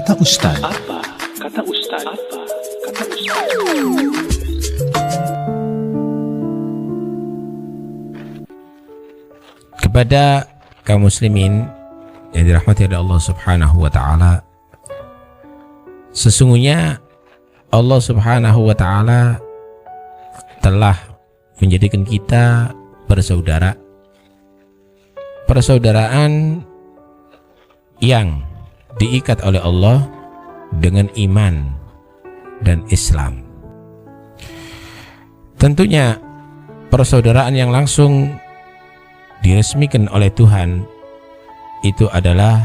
kata Ustaz? Apa kata Ustaz? Apa kata Ustaz? Kepada kaum muslimin yang dirahmati oleh Allah Subhanahu wa taala, sesungguhnya Allah Subhanahu wa taala telah menjadikan kita bersaudara. Persaudaraan yang diikat oleh Allah dengan iman dan Islam. Tentunya persaudaraan yang langsung diresmikan oleh Tuhan itu adalah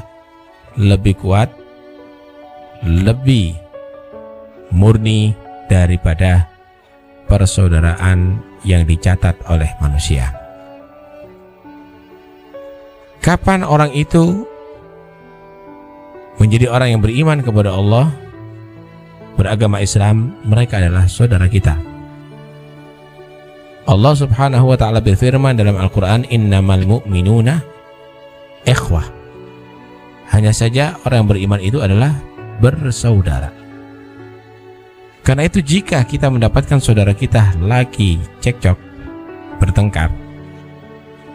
lebih kuat, lebih murni daripada persaudaraan yang dicatat oleh manusia. Kapan orang itu menjadi orang yang beriman kepada Allah, beragama Islam, mereka adalah saudara kita. Allah Subhanahu wa taala berfirman dalam Al-Qur'an, "Innamal mu'minuna ikhwah." Hanya saja orang yang beriman itu adalah bersaudara. Karena itu jika kita mendapatkan saudara kita lagi cekcok, bertengkar,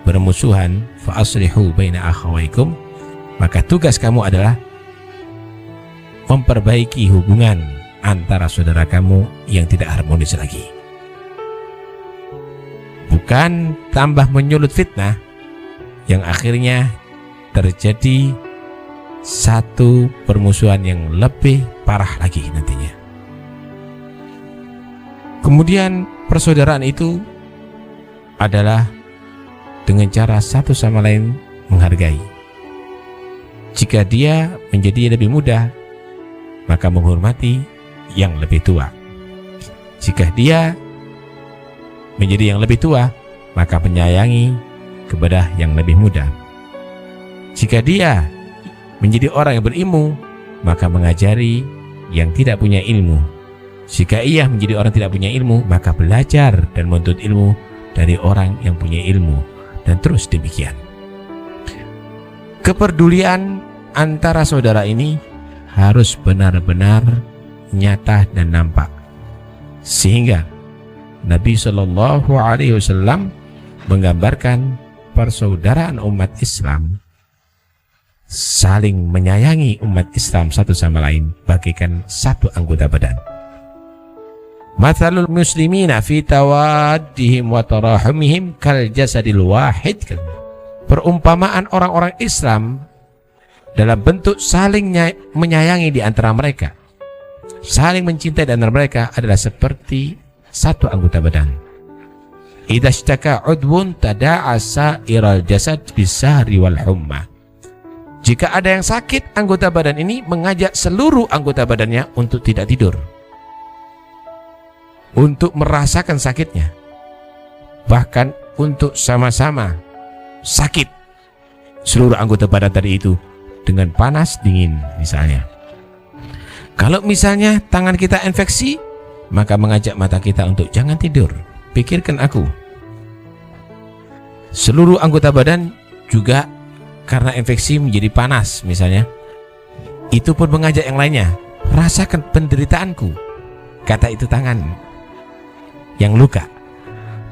bermusuhan, fa aslihu baina akhawaykum, maka tugas kamu adalah memperbaiki hubungan antara saudara kamu yang tidak harmonis lagi. Bukan tambah menyulut fitnah yang akhirnya terjadi satu permusuhan yang lebih parah lagi nantinya. Kemudian persaudaraan itu adalah dengan cara satu sama lain menghargai. Jika dia menjadi lebih muda, maka menghormati yang lebih tua. Jika dia menjadi yang lebih tua, maka menyayangi kepada yang lebih muda. Jika dia menjadi orang yang berilmu, maka mengajari yang tidak punya ilmu. Jika ia menjadi orang tidak punya ilmu, maka belajar dan menuntut ilmu dari orang yang punya ilmu, dan terus demikian. Kepedulian antara saudara ini harus benar-benar nyata dan nampak, sehingga Nabi Shallallahu Alaihi Wasallam menggambarkan persaudaraan umat Islam saling menyayangi umat Islam satu sama lain bagaikan satu anggota badan. Mathalul muslimina fi tawaddihim wa tarahumihim kal jasadil wahid. Perumpamaan orang-orang Islam dalam bentuk saling menyayangi di antara mereka, saling mencintai di antara mereka adalah seperti satu anggota badan. Idza ishtaka udwun tada'a sa'iral jasad bisahri wal humma. Jika ada yang sakit, anggota badan ini mengajak seluruh anggota badannya untuk tidak tidur, untuk merasakan sakitnya, bahkan untuk sama-sama sakit seluruh anggota badan tadi itu dengan panas dingin misalnya. Kalau misalnya tangan kita infeksi, maka mengajak mata kita untuk jangan tidur, pikirkan aku. Seluruh anggota badan juga karena infeksi menjadi panas misalnya, itu pun mengajak yang lainnya, rasakan penderitaanku, kata itu tangan yang luka.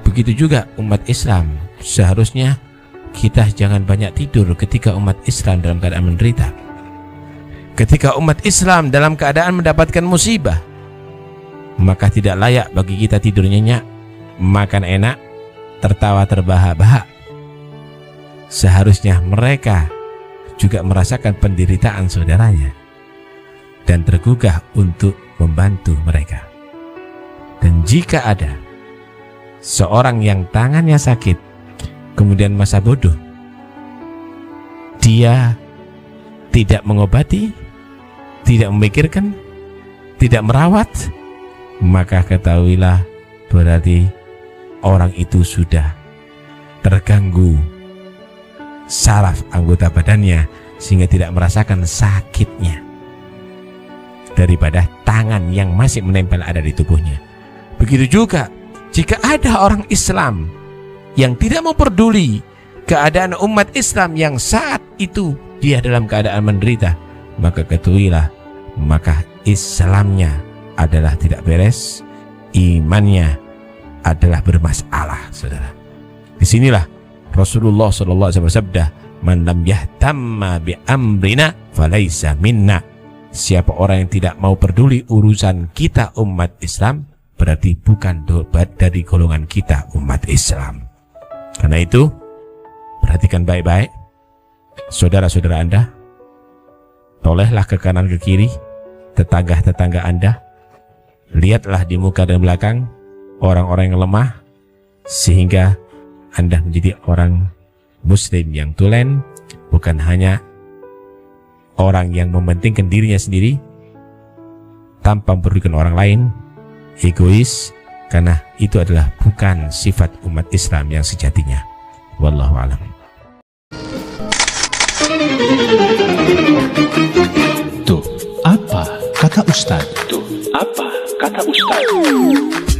Begitu juga umat Islam, seharusnya kita jangan banyak tidur ketika umat Islam dalam keadaan menderita. Ketika umat Islam dalam keadaan mendapatkan musibah, maka tidak layak bagi kita tidur nyenyak, makan enak, tertawa terbahak-bahak. Seharusnya mereka juga merasakan penderitaan saudaranya dan tergugah untuk membantu mereka. Dan jika ada seorang yang tangannya sakit, kemudian masa bodoh, dia tidak mengobati, tidak memikirkan, tidak merawat, maka ketahuilah berarti orang itu sudah terganggu saraf anggota badannya sehingga tidak merasakan sakitnya daripada tangan yang masih menempel ada di tubuhnya. Begitu juga jika ada orang Islam yang tidak mau peduli keadaan umat Islam yang saat itu dia dalam keadaan menderita, maka ketahuilah maka Islamnya adalah tidak beres, imannya adalah bermasalah, saudara. Disinilah Rasulullah SAW bersabda, "Man lam yahtamma bi amrina falaisa minna." Siapa orang yang tidak mau peduli urusan kita umat Islam, berarti bukan dari golongan kita umat Islam. Karena itu, perhatikan baik-baik, saudara-saudara Anda, tolehlah ke kanan ke kiri, tetangga-tetangga Anda, lihatlah di muka dan belakang orang-orang yang lemah, sehingga Anda menjadi orang Muslim yang tulen, bukan hanya orang yang mementingkan dirinya sendiri tanpa mempedulikan orang lain, egois, karena itu adalah bukan sifat umat Islam yang sejatinya. Wallahu a'lam. Tuh, apa kata Ustaz? Tuh, apa kata Ustaz?